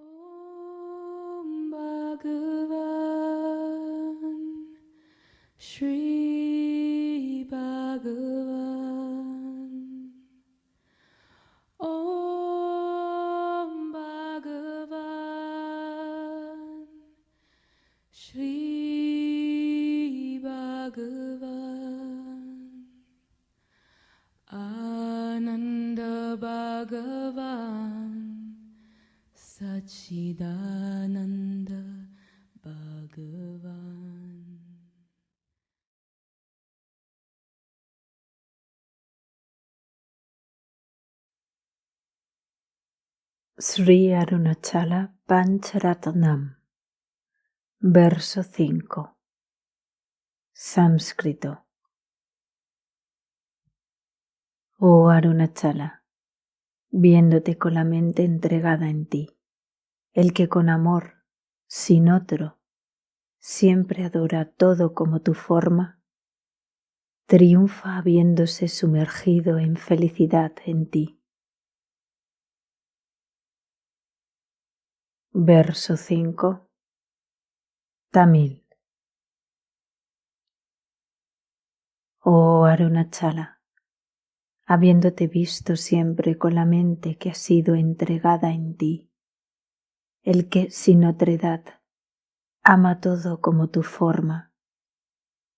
Om Bhagavan Shri Bhagavan Om Bhagavan Shri Bhagavan Ananda Bhagavan Sachidananda Bhagavan. Sri Arunachala Pancharatnam. Verso 5. Sánscrito. Oh Arunachala, viéndote con la mente entregada en ti, el que con amor, sin otro, siempre adora todo como tu forma, triunfa habiéndose sumergido en felicidad en ti. Verso 5. Tamil. Oh Arunachala, habiéndote visto siempre con la mente que ha sido entregada en ti, el que sin otredad ama todo como tu forma,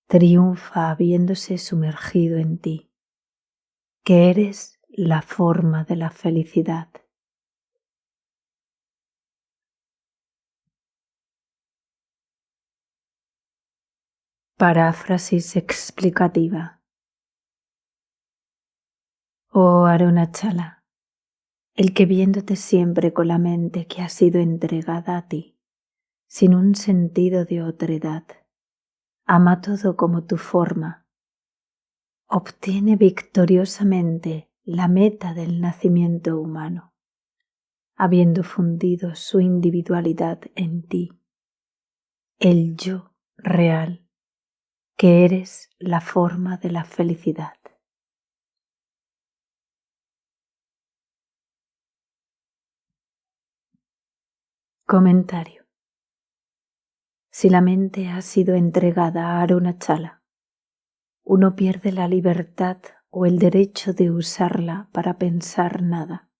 triunfa habiéndose sumergido en ti, que eres la forma de la felicidad. Paráfrasis explicativa. Oh Arunachala, el que viéndote siempre con la mente que ha sido entregada a ti, sin un sentido de otredad, ama todo como tu forma, obtiene victoriosamente la meta del nacimiento humano, habiendo fundido su individualidad en ti, el yo real, que eres la forma de la felicidad. Comentario. Si la mente ha sido entregada a Arunachala, uno pierde la libertad o el derecho de usarla para pensar nada.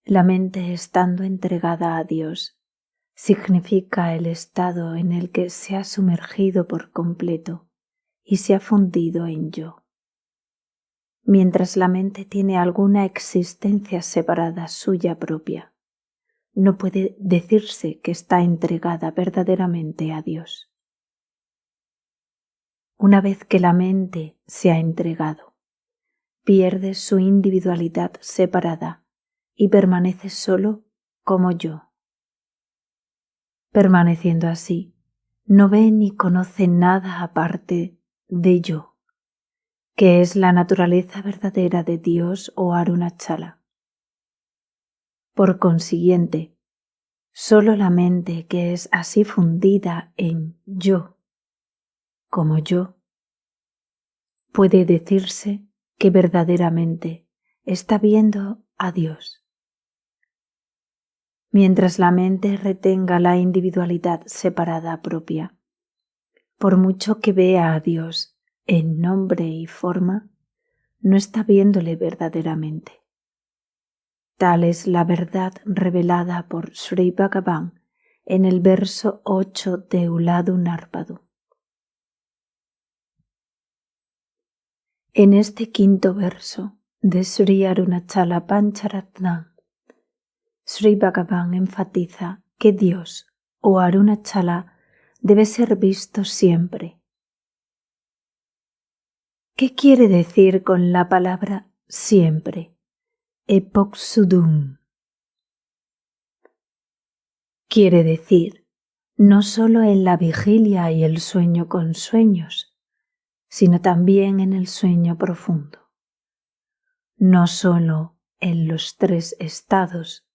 La mente estando entregada a Dios significa el estado en el que se ha sumergido por completo y se ha fundido en yo. Mientras la mente tiene alguna existencia separada suya propia, no puede decirse que está entregada verdaderamente a Dios. Una vez que la mente se ha entregado, pierde su individualidad separada y permanece solo como yo. Permaneciendo así, no ve ni conoce nada aparte de yo, que es la naturaleza verdadera de Dios o Arunachala. Por consiguiente, solo la mente que es así fundida en yo, como yo, puede decirse que verdaderamente está viendo a Dios. Mientras la mente retenga la individualidad separada propia, por mucho que vea a Dios en nombre y forma, no está viéndole verdaderamente. Tal es la verdad revelada por Sri Bhagavan en el verso 8 de Uladu Narpadu. En este quinto verso de Sri Arunachala Pancharatnam, Sri Bhagavan enfatiza que Dios o Arunachala debe ser visto siempre. ¿Qué quiere decir con la palabra siempre? Epoxudum. Quiere decir no solo en la vigilia y el sueño con sueños, sino también en el sueño profundo. No solo en los tres estados,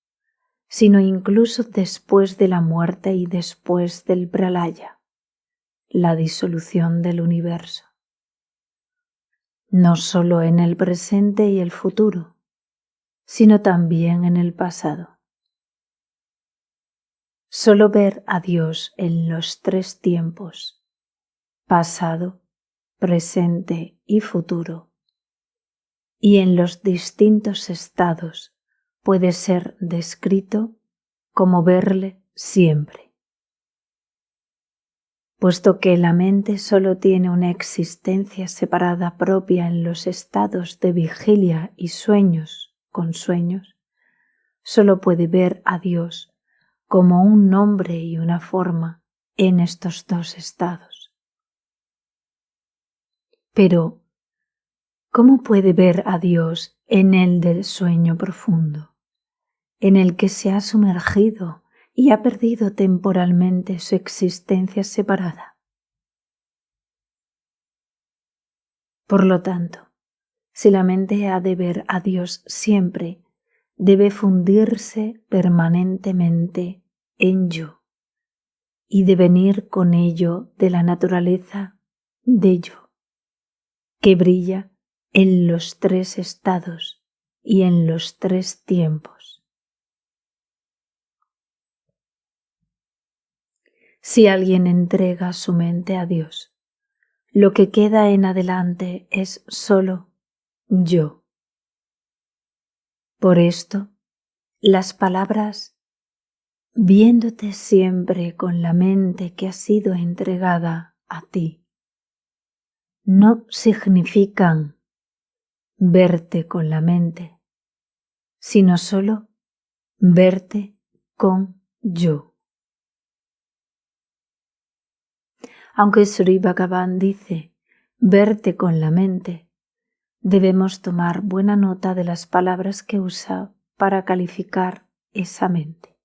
sino incluso después de la muerte y después del pralaya, la disolución del universo. No solo en el presente y el futuro, sino también en el pasado. solo ver a Dios en los tres tiempos, pasado, presente y futuro, y en los distintos estados puede ser descrito como verle siempre. Puesto que la mente solo tiene una existencia separada propia en los estados de vigilia y sueños con sueños, solo puede ver a Dios como un nombre y una forma en estos dos estados. Pero, ¿cómo puede ver a Dios en el del sueño profundo, en el que se ha sumergido y ha perdido temporalmente su existencia separada? Por lo tanto, si la mente ha de ver a Dios siempre, debe fundirse permanentemente en yo y devenir con ello de la naturaleza de yo, que brilla en los tres estados y en los tres tiempos. Si alguien entrega su mente a Dios, lo que queda en adelante es solo yo. Por esto, las palabras viéndote siempre con la mente que ha sido entregada a ti no significan verte con la mente, sino solo verte con yo. Aunque Sri Bhagavan dice verte con la mente, debemos tomar buena nota de las palabras que usa para calificar esa mente.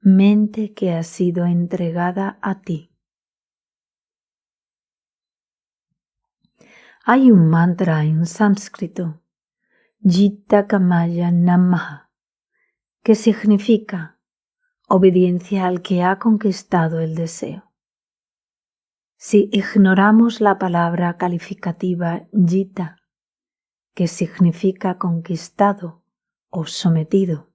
Mente que ha sido entregada a ti. Hay un mantra en sánscrito, Jitta Kamaya Namaha, que significa obediencia al que ha conquistado el deseo. Si ignoramos la palabra calificativa Jitta, que significa conquistado o sometido,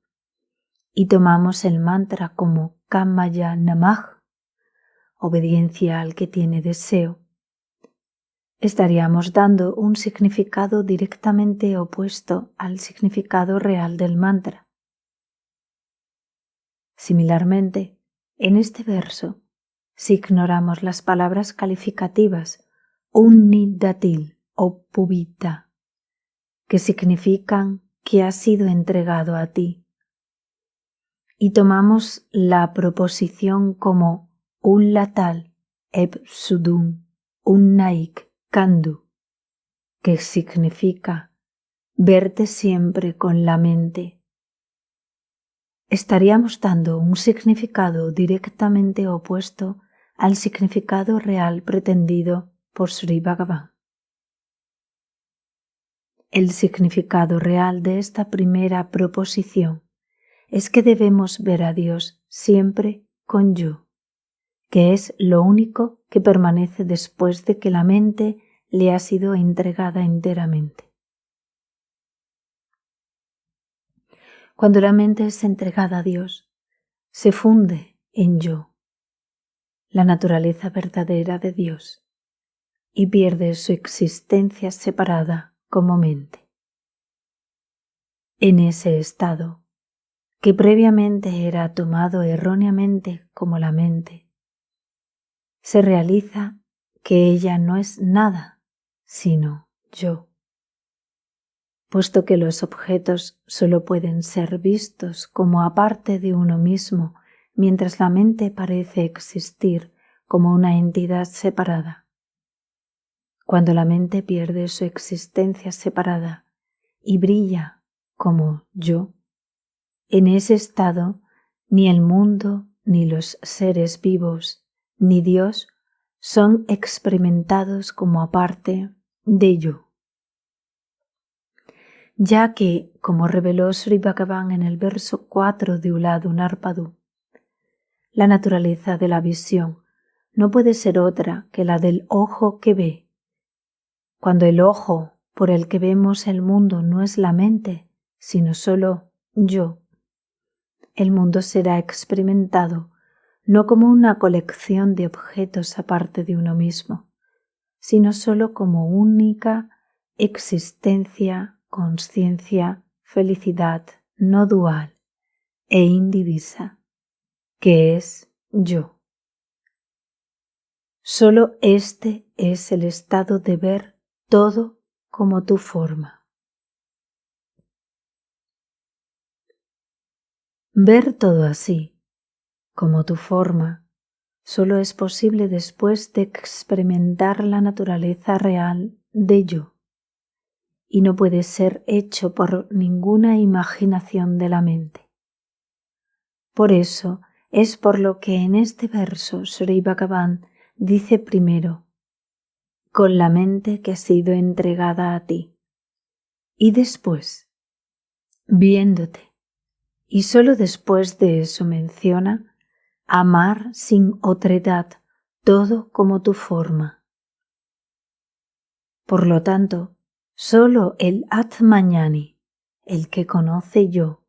y tomamos el mantra como Kamaya Namah, obediencia al que tiene deseo, estaríamos dando un significado directamente opuesto al significado real del mantra. Similarmente, en este verso, si ignoramos las palabras calificativas Unnidatil o Pubita, que significan que ha sido entregado a ti, y tomamos la proposición como Ullatal eb Sudum Unnaik Kandu, que significa verte siempre con la mente, estaríamos dando un significado directamente opuesto al significado real pretendido por Sri Bhagavan. El significado real de esta primera proposición es que debemos ver a Dios siempre con yo, que es lo único que permanece después de que la mente le ha sido entregada enteramente. Cuando la mente es entregada a Dios, se funde en yo, la naturaleza verdadera de Dios, y pierde su existencia separada como mente. En ese estado, que previamente era tomado erróneamente como la mente, se realiza que ella no es nada, sino yo, puesto que los objetos solo pueden ser vistos como aparte de uno mismo, mientras la mente parece existir como una entidad separada. Cuando la mente pierde su existencia separada y brilla como yo, en ese estado ni el mundo, ni los seres vivos, ni Dios son experimentados como aparte de yo. Ya que, como reveló Sri Bhagavan en el verso 4 de Uladu Narpadu, la naturaleza de la visión no puede ser otra que la del ojo que ve. Cuando el ojo por el que vemos el mundo no es la mente, sino solo yo, el mundo será experimentado no como una colección de objetos aparte de uno mismo, sino sólo como única existencia, consciencia, felicidad no dual e indivisa, que es yo. Sólo este es el estado de ver todo como tu forma. Ver todo así, como tu forma, solo es posible después de experimentar la naturaleza real de yo, y no puede ser hecho por ninguna imaginación de la mente. Por eso es por lo que en este verso Sri Bhagavan dice primero, con la mente que ha sido entregada a ti, y después, viéndote, y sólo después de eso menciona amar sin otredad todo como tu forma. Por lo tanto, sólo el Atmañani, el que conoce yo,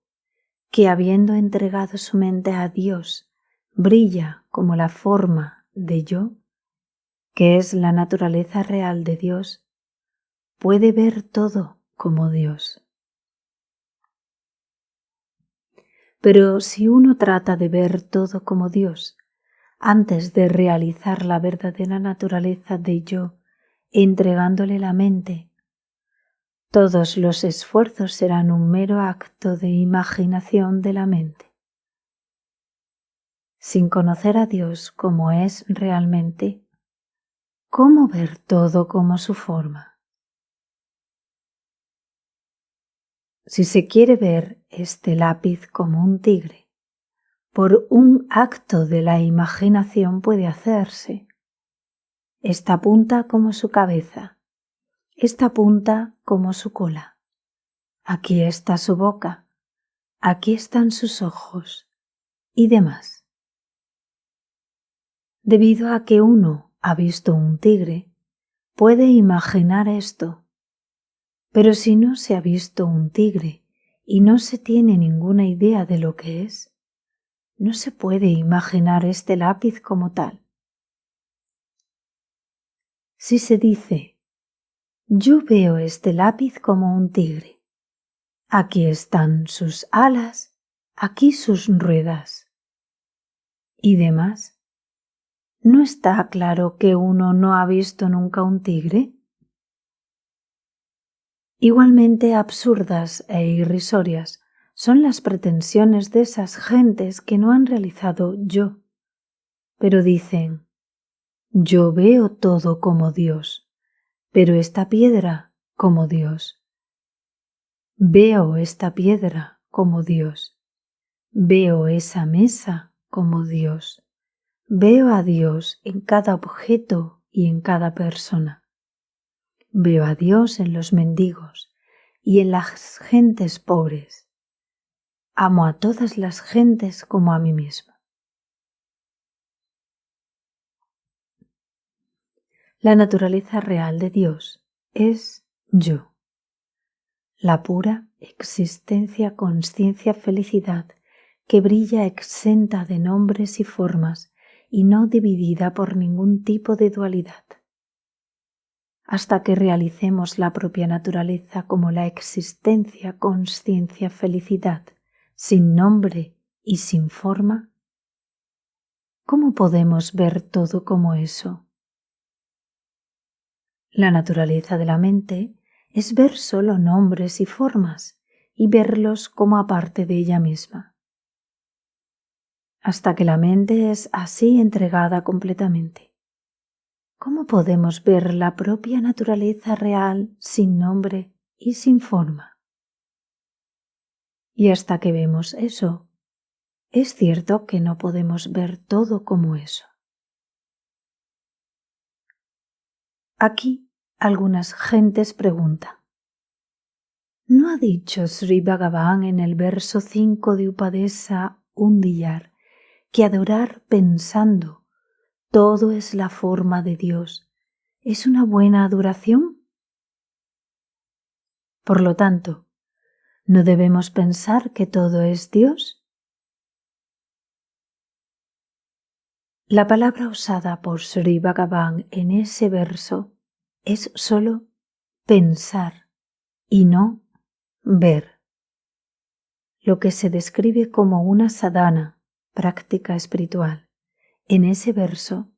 que habiendo entregado su mente a Dios, brilla como la forma de yo, que es la naturaleza real de Dios, puede ver todo como Dios. Pero si uno trata de ver todo como Dios, antes de realizar la verdadera naturaleza de yo, entregándole la mente, todos los esfuerzos serán un mero acto de imaginación de la mente. Sin conocer a Dios como es realmente, ¿cómo ver todo como su forma? Si se quiere ver este lápiz como un tigre, por un acto de la imaginación puede hacerse. Esta punta como su cabeza, esta punta como su cola. Aquí está su boca, aquí están sus ojos y demás. Debido a que uno ha visto un tigre, puede imaginar esto. Pero si no se ha visto un tigre y no se tiene ninguna idea de lo que es, no se puede imaginar este lápiz como tal. Si se dice, yo veo este lápiz como un tigre, aquí están sus alas, aquí sus ruedas y demás, ¿no está claro que uno no ha visto nunca un tigre? Igualmente absurdas e irrisorias son las pretensiones de esas gentes que no han realizado yo, pero dicen, yo veo todo como Dios, pero esta piedra como Dios. Veo esta piedra como Dios. Veo esa mesa como Dios. Veo a Dios en cada objeto y en cada persona. Veo a Dios en los mendigos y en las gentes pobres. Amo a todas las gentes como a mí mismo. La naturaleza real de Dios es yo. La pura existencia, consciencia, felicidad que brilla exenta de nombres y formas y no dividida por ningún tipo de dualidad. Hasta que realicemos la propia naturaleza como la existencia, consciencia, felicidad, sin nombre y sin forma, ¿cómo podemos ver todo como eso? La naturaleza de la mente es ver solo nombres y formas y verlos como aparte de ella misma. Hasta que la mente es así entregada completamente, ¿cómo podemos ver la propia naturaleza real sin nombre y sin forma? Y hasta que vemos eso, es cierto que no podemos ver todo como eso. Aquí algunas gentes preguntan, ¿no ha dicho Sri Bhagavan en el verso 5 de Upadesa Undiyar que adorar pensando todo es la forma de Dios es una buena adoración? Por lo tanto, ¿no debemos pensar que todo es Dios? La palabra usada por Sri Bhagavan en ese verso es solo pensar y no ver. Lo que se describe como una sadhana, práctica espiritual, en ese verso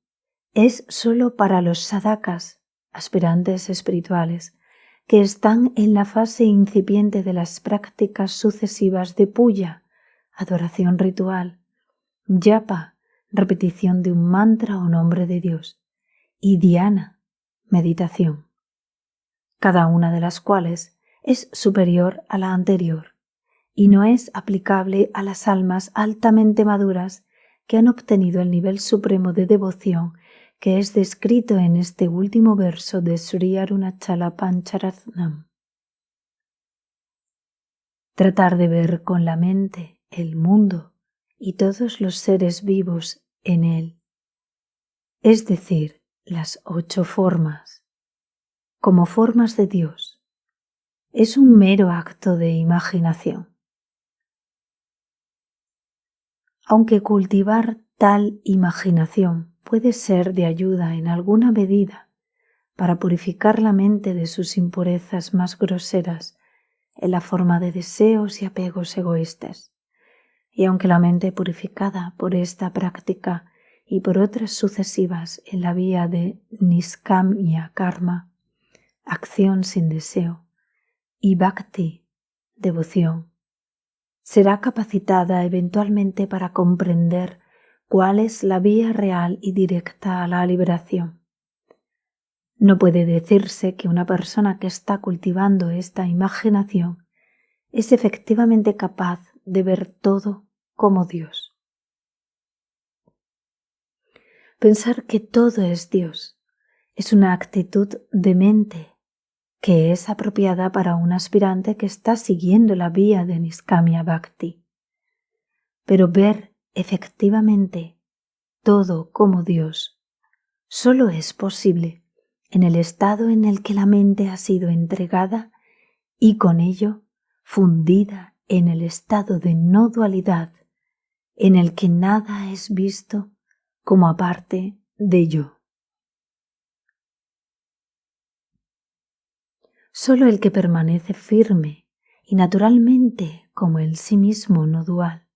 es solo para los sadhakas, aspirantes espirituales, que están en la fase incipiente de las prácticas sucesivas de puya, adoración ritual, japa, repetición de un mantra o nombre de Dios, y dhyana, meditación, cada una de las cuales es superior a la anterior y no es aplicable a las almas altamente maduras que han obtenido el nivel supremo de devoción que es descrito en este último verso de Sri Arunachala Pancharatnam. Tratar de ver con la mente el mundo y todos los seres vivos en él, es decir, las 8 formas, como formas de Dios, es un mero acto de imaginación. Aunque cultivar tal imaginación puede ser de ayuda en alguna medida para purificar la mente de sus impurezas más groseras en la forma de deseos y apegos egoístas, y aunque la mente purificada por esta práctica y por otras sucesivas en la vía de Niskamya Karma, acción sin deseo, y Bhakti, devoción, será capacitada eventualmente para comprender cuál es la vía real y directa a la liberación. No puede decirse que una persona que está cultivando esta imaginación es efectivamente capaz de ver todo como Dios. Pensar que todo es Dios es una actitud de mente que es apropiada para un aspirante que está siguiendo la vía de Niskamya Bhakti. Pero ver efectivamente todo como Dios solo es posible en el estado en el que la mente ha sido entregada y con ello fundida en el estado de no dualidad en el que nada es visto como aparte de yo. Solo el que permanece firme y naturalmente como el sí mismo no dual,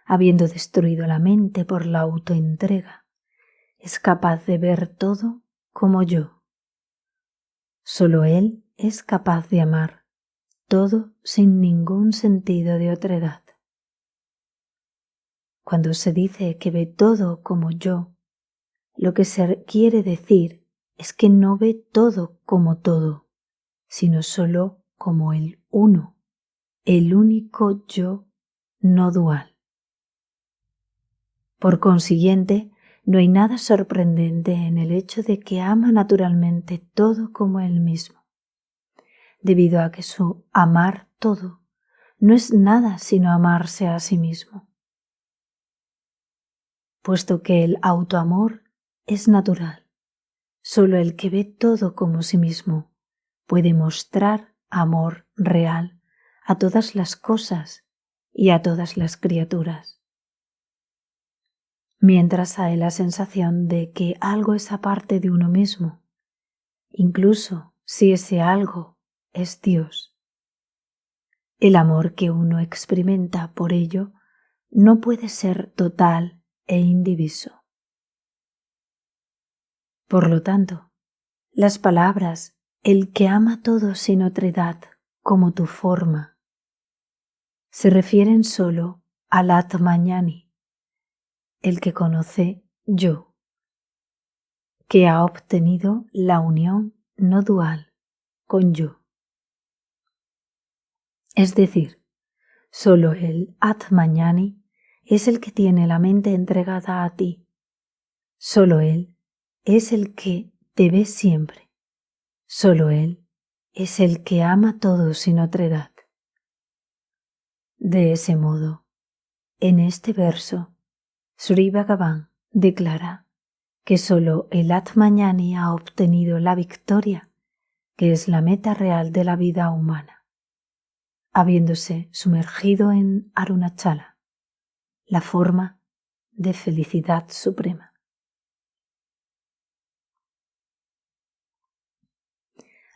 habiendo destruido la mente por la autoentrega, es capaz de ver todo como yo. Solo él es capaz de amar todo sin ningún sentido de otredad. Cuando se dice que ve todo como yo, lo que se quiere decir es que no ve todo como todo, sino solo como el uno, el único yo no dual. Por consiguiente, no hay nada sorprendente en el hecho de que ama naturalmente todo como él mismo, debido a que su amar todo no es nada sino amarse a sí mismo. Puesto que el autoamor es natural, solo el que ve todo como sí mismo puede mostrar amor real a todas las cosas y a todas las criaturas. Mientras hay la sensación de que algo es aparte de uno mismo, incluso si ese algo es Dios, el amor que uno experimenta por ello no puede ser total e indiviso. Por lo tanto, las palabras el que ama todo sin otredad como tu forma se refieren solo al Atmañani, el que conoce yo, que ha obtenido la unión no dual con yo. Es decir, solo el Atmañani es el que tiene la mente entregada a ti. Solo él es el que te ve siempre. Solo él es el que ama todo sin otredad. De ese modo, en este verso, Sri Bhagavan declara que solo el Atmañani ha obtenido la victoria, que es la meta real de la vida humana, habiéndose sumergido en Arunachala, la forma de felicidad suprema.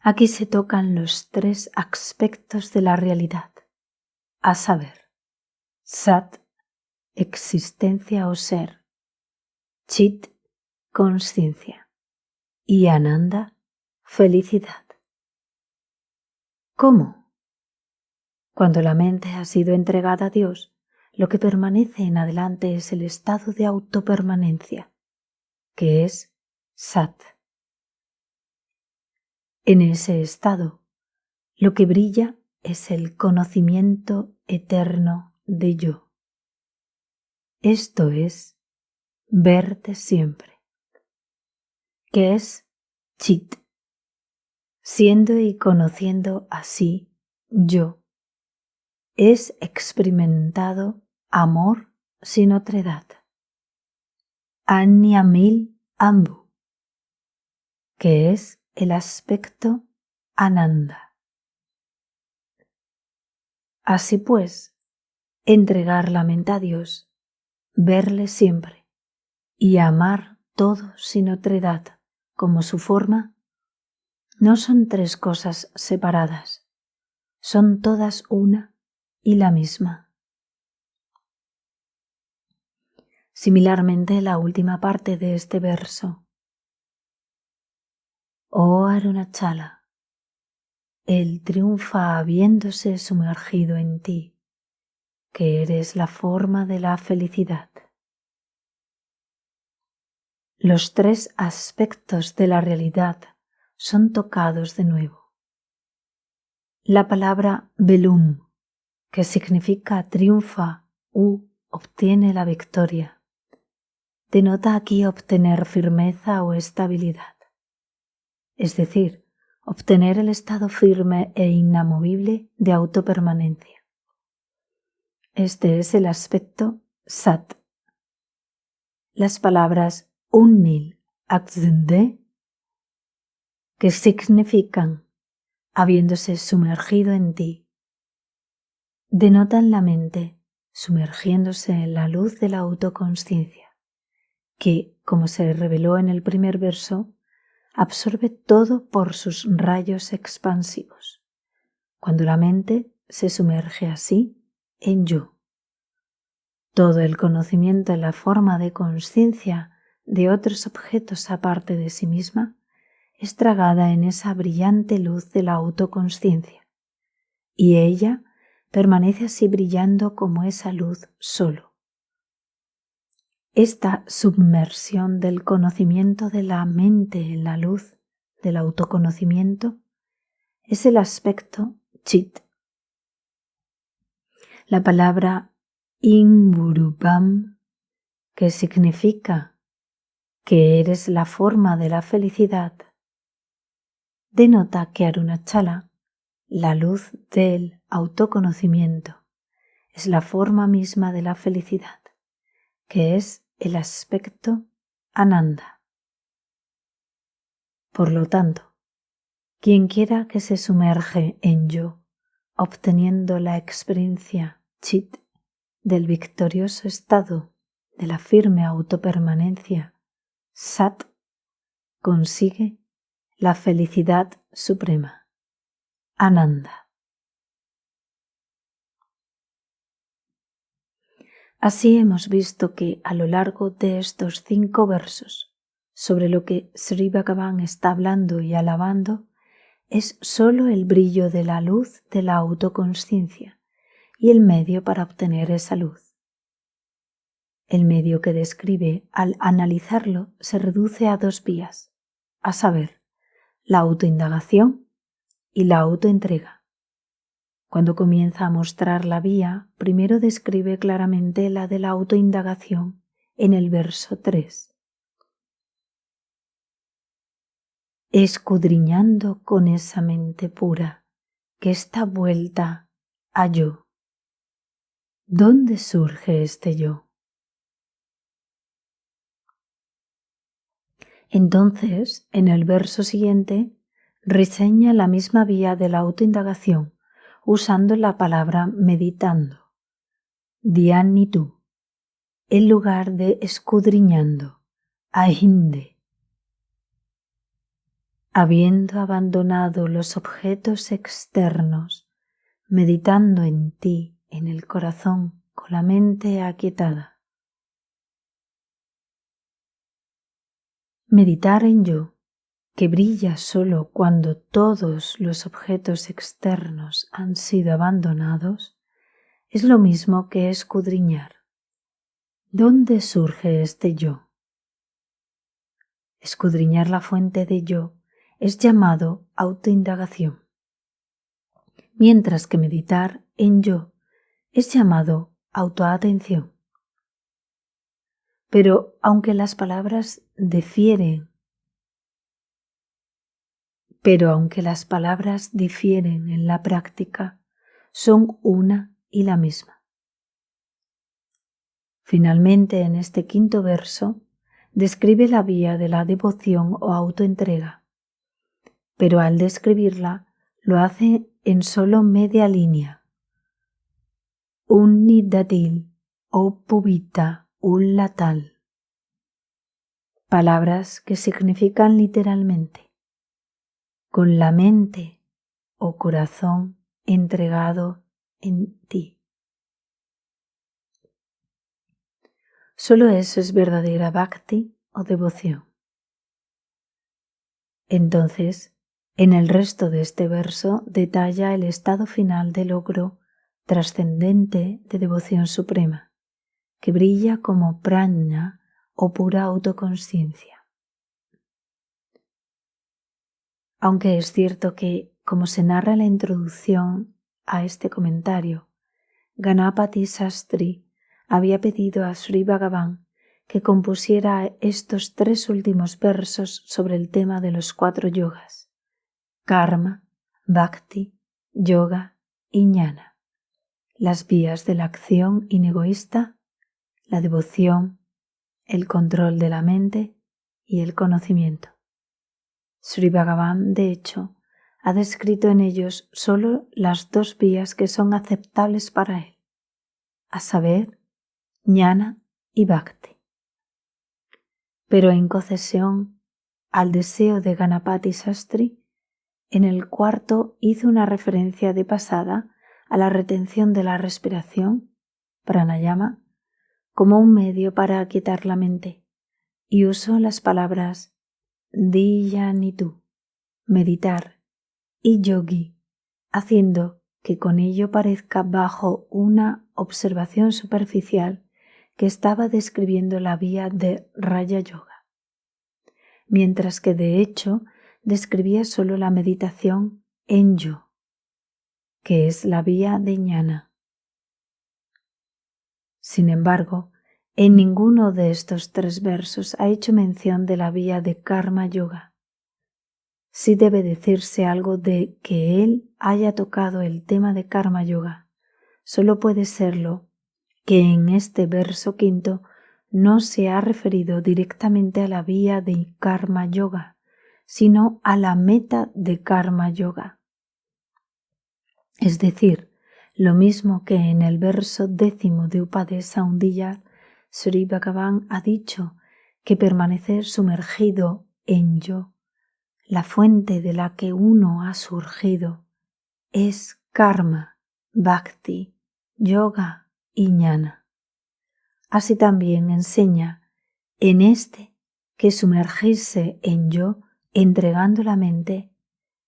Aquí se tocan los tres aspectos de la realidad, a saber, Sat, existencia o ser, Chit, consciencia, y Ananda, felicidad. ¿Cómo? Cuando la mente ha sido entregada a Dios, lo que permanece en adelante es el estado de autopermanencia, que es Sat. En ese estado, lo que brilla es el conocimiento eterno de yo. Esto es verte siempre, que es Chit, siendo y conociendo así yo. Es experimentado amor sin otredad. Anyamil Ambu, que es el aspecto Ananda. Así pues, entregar la mente a Dios, verle siempre y amar todo sin otredad como su forma, no son tres cosas separadas, son todas una y la misma. Similarmente, la última parte de este verso. Oh Arunachala, Él triunfa habiéndose sumergido en ti, que eres la forma de la felicidad. Los tres aspectos de la realidad son tocados de nuevo. La palabra Velum, que significa triunfa u obtiene la victoria, denota aquí obtener firmeza o estabilidad, es decir, obtener el estado firme e inamovible de autopermanencia. Este es el aspecto Sat. Las palabras Unnil Akzende, que significan habiéndose sumergido en ti, denotan la mente sumergiéndose en la luz de la autoconsciencia, que, como se reveló en el primer verso, absorbe todo por sus rayos expansivos, cuando la mente se sumerge así en yo. Todo el conocimiento en la forma de consciencia de otros objetos aparte de sí misma es tragada en esa brillante luz de la autoconsciencia, y ella permanece así brillando como esa luz solo. Esta submersión del conocimiento de la mente en la luz del autoconocimiento es el aspecto Chit. La palabra Inburupam, que significa que eres la forma de la felicidad, denota que Arunachala, la luz del autoconocimiento, es la forma misma de la felicidad, que es el aspecto Ananda. Por lo tanto, quien quiera que se sumerge en yo, obteniendo la experiencia Chit del victorioso estado de la firme autopermanencia Sat, consigue la felicidad suprema, Ananda. Así hemos visto que a lo largo de estos 5 versos, sobre lo que Sri Bhagavan está hablando y alabando, es sólo el brillo de la luz de la autoconsciencia y el medio para obtener esa luz. El medio que describe al analizarlo se reduce a 2 vías, a saber, la autoindagación y la autoentrega. Cuando comienza a mostrar la vía, primero describe claramente la de la autoindagación en el verso 3. Escudriñando con esa mente pura que está vuelta a yo. ¿Dónde surge este yo? Entonces, en el verso siguiente, reseña la misma vía de la autoindagación usando la palabra meditando, Dhyanitu, en lugar de escudriñando, Ahinde. habiendo abandonado los objetos externos, meditando en ti, en el corazón, con la mente aquietada. Meditar en yo, que brilla solo cuando todos los objetos externos han sido abandonados, es lo mismo que escudriñar. ¿Dónde surge este yo? Escudriñar la fuente de yo es llamado autoindagación, mientras que meditar en yo es llamado autoatención. Pero aunque las palabras difieren en la práctica, son una y la misma. Finalmente, en este quinto verso, describe la vía de la devoción o autoentrega, pero al describirla lo hace en solo media línea. Unnidatil o pubita ullatal. Palabras que significan literalmente con la mente o corazón entregado en ti. Solo eso es verdadera bhakti o devoción. Entonces, en el resto de este verso detalla el estado final de logro trascendente de devoción suprema, que brilla como prajna o pura autoconsciencia. Aunque es cierto que, como se narra en la introducción a este comentario, Ganapati Sastri había pedido a Sri Bhagavan que compusiera estos 3 últimos versos sobre el tema de los 4 yogas: karma, bhakti, yoga y jnana, las vías de la acción inegoísta, la devoción, el control de la mente y el conocimiento. Sri Bhagavan, de hecho, ha descrito en ellos solo las 2 vías que son aceptables para él, a saber, jnana y bhakti. Pero en concesión al deseo de Ganapati Sastri, en el cuarto hizo una referencia de pasada a la retención de la respiración, pranayama, como un medio para aquietar la mente, y usó las palabras dhyanittu, meditar, y yogi, haciendo que con ello parezca bajo una observación superficial que estaba describiendo la vía de Raja Yoga, mientras que de hecho describía solo la meditación en yo, que es la vía de jnana. Sin embargo, en ninguno de estos 3 versos ha hecho mención de la vía de karma yoga. Sí debe decirse algo de que él haya tocado el tema de karma yoga. Solo puede serlo que en este verso quinto no se ha referido directamente a la vía de karma yoga, sino a la meta de karma yoga. Es decir, lo mismo que en el verso 10 de Upadesa Undiyar, Sri Bhagavan ha dicho que permanecer sumergido en yo, la fuente de la que uno ha surgido, es karma, bhakti, yoga y jnana. Así también enseña en este que sumergirse en yo, entregando la mente,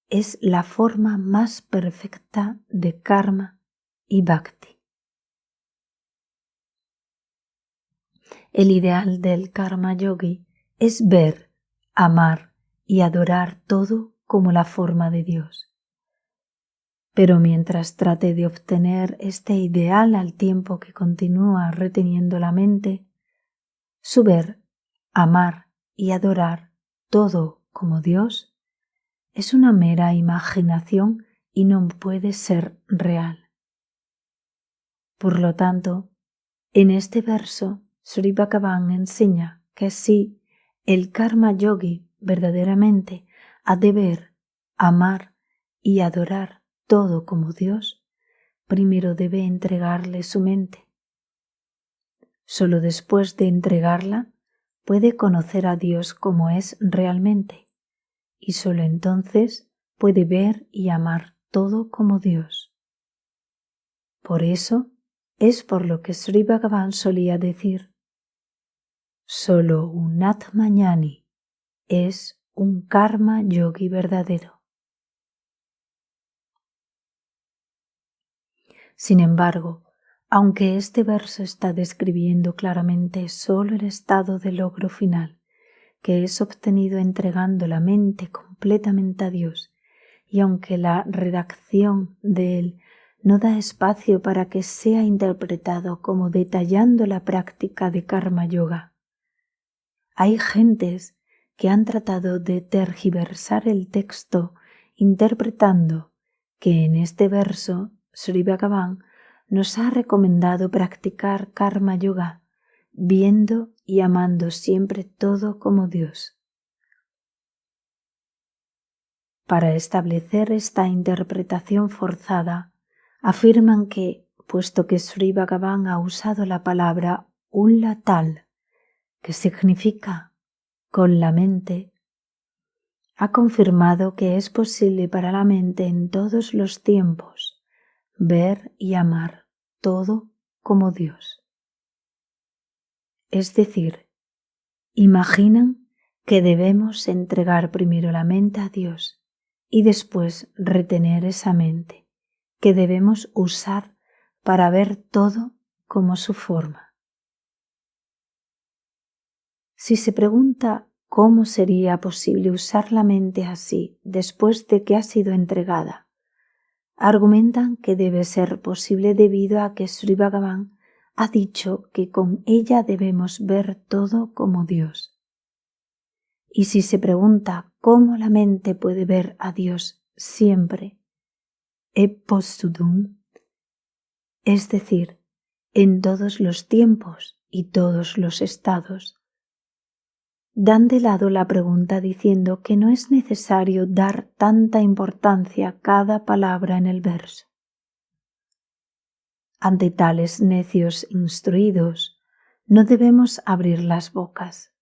es la forma más perfecta de karma y bhakti. El ideal del karma yogi es ver, amar y adorar todo como la forma de Dios. Pero mientras trate de obtener este ideal al tiempo que continúa reteniendo la mente, su ver, amar y adorar todo como Dios es una mera imaginación y no puede ser real. Por lo tanto, en este verso, Sri Bhagavan enseña que si el karma yogi verdaderamente ha de ver, amar y adorar todo como Dios, primero debe entregarle su mente. Solo después de entregarla puede conocer a Dios como es realmente, y solo entonces puede ver y amar todo como Dios. Por eso es por lo que Sri Bhagavan solía decir: solo un Atmajnani es un karma yogi verdadero. Sin embargo, aunque este verso está describiendo claramente solo el estado de logro final, que es obtenido entregando la mente completamente a Dios, y aunque la redacción de él no da espacio para que sea interpretado como detallando la práctica de karma yoga, hay gentes que han tratado de tergiversar el texto interpretando que en este verso Sri Bhagavan nos ha recomendado practicar karma yoga viendo y amando siempre todo como Dios. Para establecer esta interpretación forzada, afirman que, puesto que Sri Bhagavan ha usado la palabra ullatal, que significa con la mente, ha confirmado que es posible para la mente en todos los tiempos ver y amar todo como Dios. Es decir, imaginan que debemos entregar primero la mente a Dios y después retener esa mente que debemos usar para ver todo como su forma. Si se pregunta cómo sería posible usar la mente así después de que ha sido entregada, argumentan que debe ser posible debido a que Sri Bhagavan ha dicho que con ella debemos ver todo como Dios. Y si se pregunta cómo la mente puede ver a Dios siempre, eposudum, es decir, en todos los tiempos y todos los estados, dan de lado la pregunta diciendo que no es necesario dar tanta importancia a cada palabra en el verso. Ante tales necios instruidos, no debemos abrir las bocas.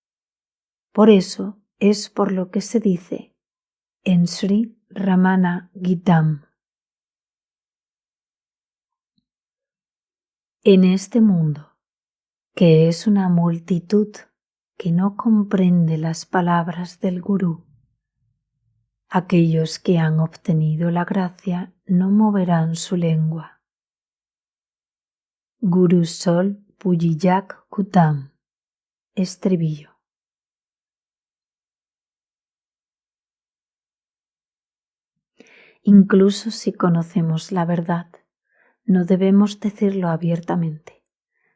Por eso es por lo que se dice en Sri Ramana Gitam: en este mundo, que es una multitud que no comprende las palabras del Gurú, aquellos que han obtenido la gracia no moverán su lengua. Guru Sol Pujiyak Kutam. Estribillo. Incluso si conocemos la verdad, no debemos decirlo abiertamente,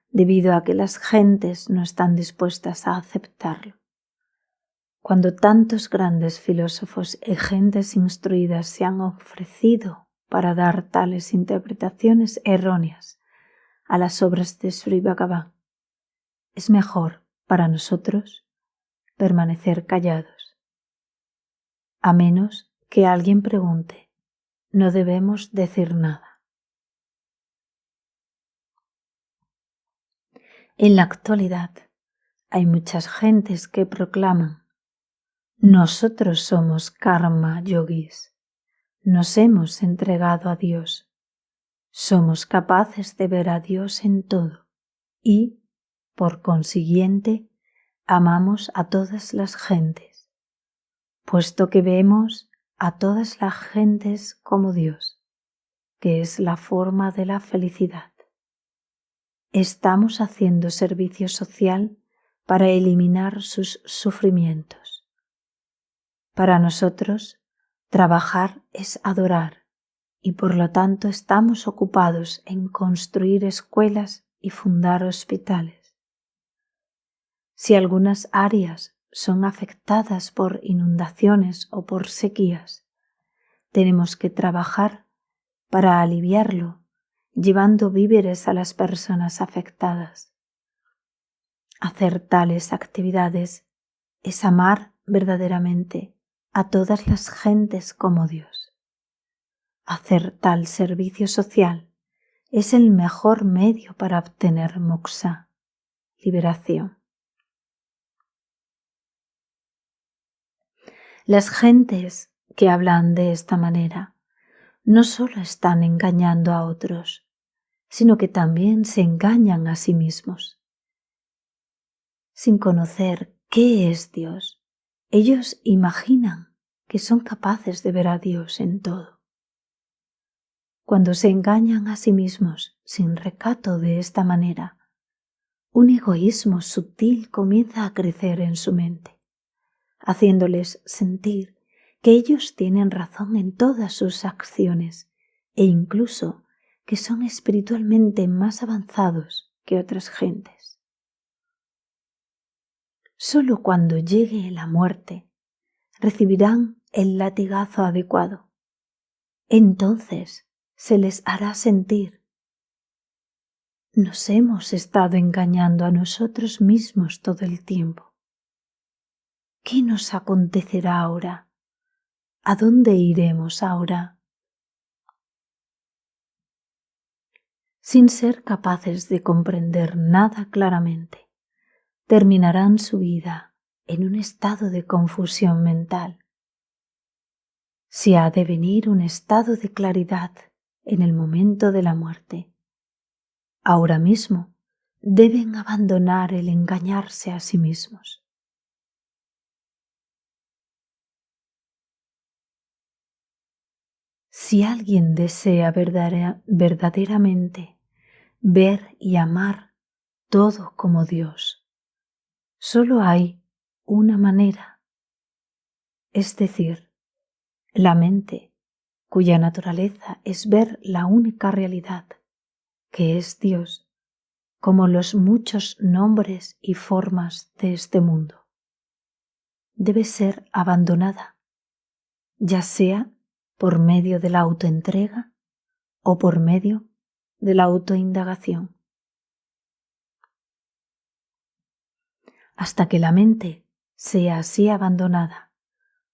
debido a que las gentes no están dispuestas a aceptarlo. Cuando tantos grandes filósofos y gentes instruidas se han ofrecido para dar tales interpretaciones erróneas a las obras de Sri Bhagavan, es mejor para nosotros permanecer callados. A menos que alguien pregunte, no debemos decir nada. En la actualidad hay muchas gentes que proclaman: nosotros somos karma yogis, nos hemos entregado a Dios, somos capaces de ver a Dios en todo y, por consiguiente, amamos a todas las gentes, puesto que vemos a todas las gentes como Dios, que es la forma de la felicidad. Estamos haciendo servicio social para eliminar sus sufrimientos. Para nosotros, trabajar es adorar y por lo tanto estamos ocupados en construir escuelas y fundar hospitales. Si algunas áreas son afectadas por inundaciones o por sequías, tenemos que trabajar para aliviarlo, llevando víveres a las personas afectadas. Hacer tales actividades es amar verdaderamente a todas las gentes como Dios. Hacer tal servicio social es el mejor medio para obtener moksha, liberación. Las gentes que hablan de esta manera no solo están engañando a otros, sino que también se engañan a sí mismos. Sin conocer qué es Dios, ellos imaginan que son capaces de ver a Dios en todo. Cuando se engañan a sí mismos sin recato de esta manera, un egoísmo sutil comienza a crecer en su mente, haciéndoles sentir que ellos tienen razón en todas sus acciones e incluso que son espiritualmente más avanzados que otras gentes. Solo cuando llegue la muerte recibirán el latigazo adecuado. Entonces se les hará sentir: nos hemos estado engañando a nosotros mismos todo el tiempo. ¿Qué nos acontecerá ahora? ¿A dónde iremos ahora? Sin ser capaces de comprender nada claramente, terminarán su vida en un estado de confusión mental. Si ha de venir un estado de claridad en el momento de la muerte, ahora mismo deben abandonar el engañarse a sí mismos. Si alguien desea verdaderamente ver y amar todo como Dios, solo hay una manera, es decir, la mente, cuya naturaleza es ver la única realidad, que es Dios, como los muchos nombres y formas de este mundo. Debe ser abandonada, ya sea por medio de la autoentrega o por medio de la autoindagación. Hasta que la mente sea así abandonada,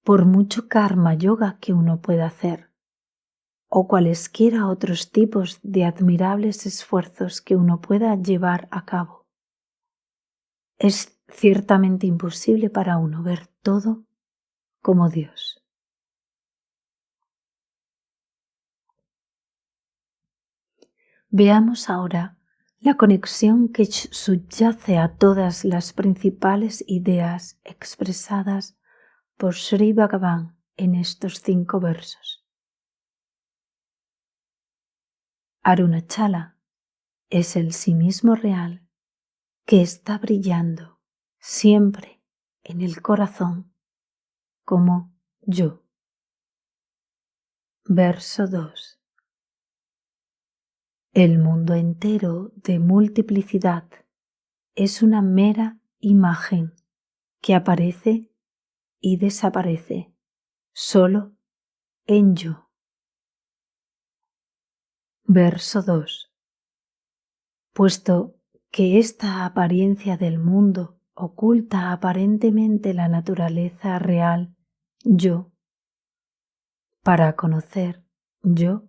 por mucho karma yoga que uno pueda hacer, o cualesquiera otros tipos de admirables esfuerzos que uno pueda llevar a cabo, es ciertamente imposible para uno ver todo como Dios. Veamos ahora la conexión que subyace a todas las principales ideas expresadas por Sri Bhagavan en estos 5 versos. Arunachala es el sí mismo real que está brillando siempre en el corazón como yo. Verso 2. El mundo entero de multiplicidad es una mera imagen que aparece y desaparece solo en yo. Verso 2. Puesto que esta apariencia del mundo oculta aparentemente la naturaleza real yo, para conocer yo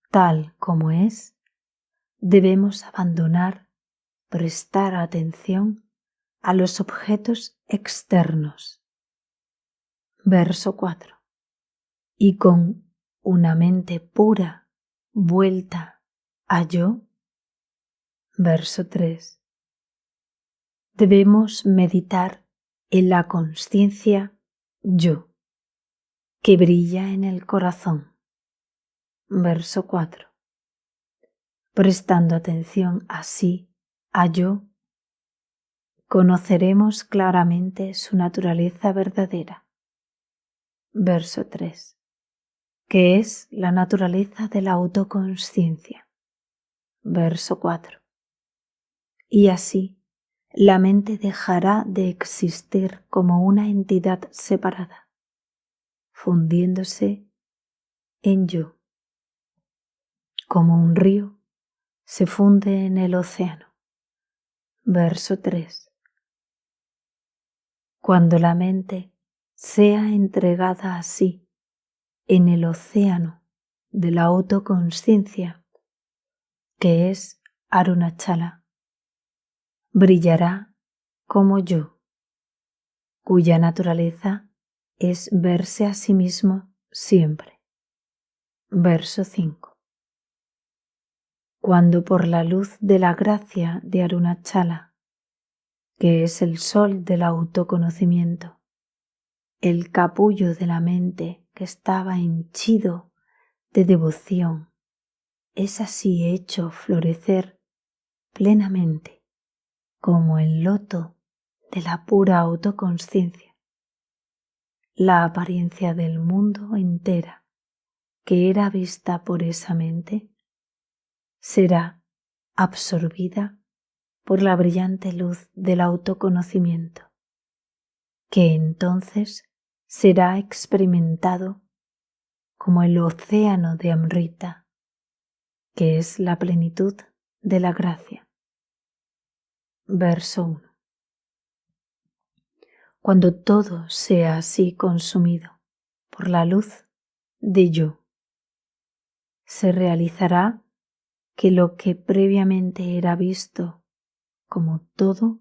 tal como es, debemos abandonar, prestar atención a los objetos externos. Verso 4. Y con una mente pura vuelta a yo. Verso 3. Debemos meditar en la consciencia yo, que brilla en el corazón. Verso 4. Prestando atención así a yo, conoceremos claramente su naturaleza verdadera. Verso 3. Que es la naturaleza de la autoconsciencia. Verso 4. Y así, la mente dejará de existir como una entidad separada, fundiéndose en yo, como un río se funde en el océano. Verso 3. Cuando la mente sea entregada así en el océano de la autoconsciencia, que es Arunachala, brillará como yo, cuya naturaleza es verse a sí mismo siempre. Verso 5. Cuando por la luz de la gracia de Arunachala, que es el sol del autoconocimiento, el capullo de la mente que estaba henchido de devoción, es así hecho florecer plenamente como el loto de la pura autoconsciencia, la apariencia del mundo entera que era vista por esa mente será absorbida por la brillante luz del autoconocimiento, que entonces será experimentado como el océano de Amrita, que es la plenitud de la gracia. Verso 1. Cuando todo sea así consumido por la luz de yo, se realizará que lo que previamente era visto como todo,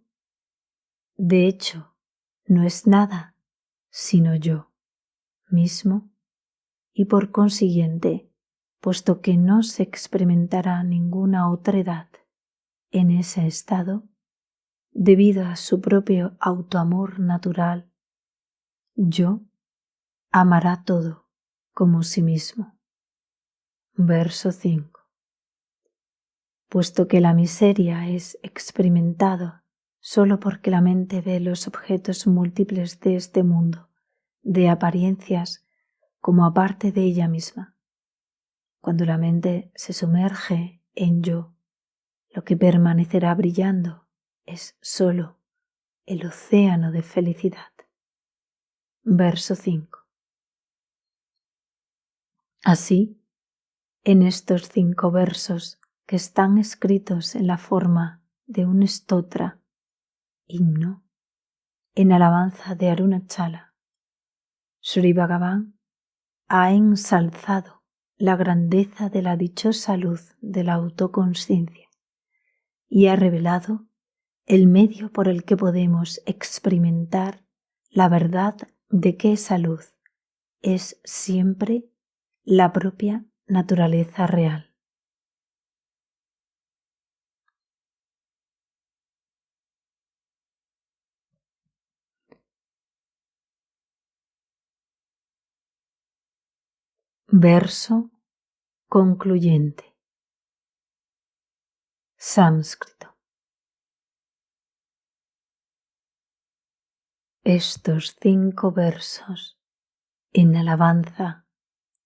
de hecho, no es nada sino yo mismo, y por consiguiente, puesto que no se experimentará ninguna otra edad en ese estado, debido a su propio autoamor natural, yo amará todo como sí mismo. Verso 5. Puesto que la miseria es experimentado solo porque la mente ve los objetos múltiples de este mundo, de apariencias, como aparte de ella misma. Cuando la mente se sumerge en yo, lo que permanecerá brillando es solo el océano de felicidad. Verso 5. Así, en estos 5 versos que están escritos en la forma de un stotra, himno, en alabanza de Arunachala, Sri Bhagavan ha ensalzado la grandeza de la dichosa luz de la autoconsciencia y ha revelado el medio por el que podemos experimentar la verdad de que esa luz es siempre la propia naturaleza real. Verso concluyente. Sánscrito. Estos 5 versos en alabanza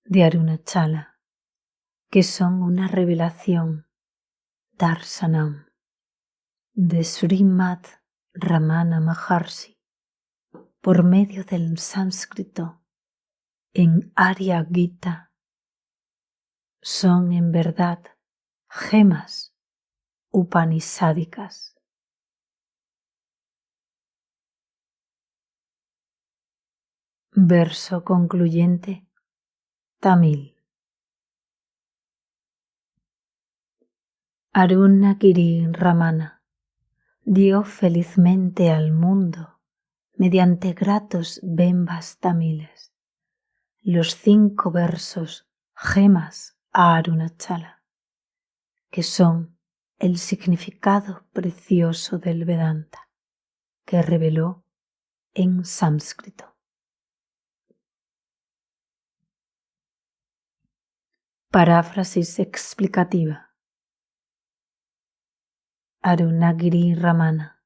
de Arunachala, que son una revelación Darsanam de Srimad Ramana Maharshi por medio del sánscrito en Arya Gita, son en verdad gemas upanisádicas. Verso concluyente, Tamil. Arunagiri Ramana dio felizmente al mundo, mediante gratos bembas tamiles, los 5 versos gemas a Arunachala, que son el significado precioso del Vedanta, que reveló en sánscrito. Paráfrasis explicativa. Arunagiri Ramana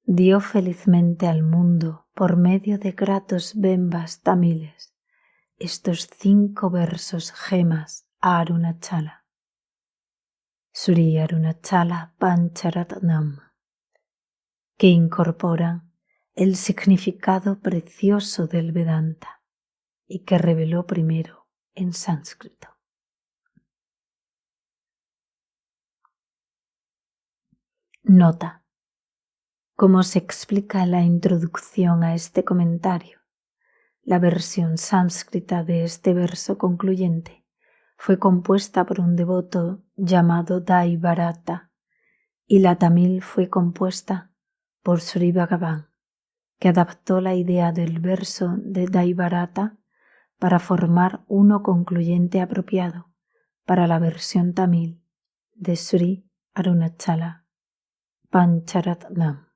dio felizmente al mundo por medio de gratos bembas tamiles estos 5 versos gemas a Arunachala. Sri Arunachala Pancharatnam, que incorporan el significado precioso del Vedanta y que reveló primero en sánscrito. Nota. Como se explica en la introducción a este comentario, la versión sánscrita de este verso concluyente fue compuesta por un devoto llamado Dai Bharata y la tamil fue compuesta por Sri Bhagavan que adaptó la idea del verso de Daivarata para formar uno concluyente apropiado para la versión tamil de Sri Arunachala Pancharatnam.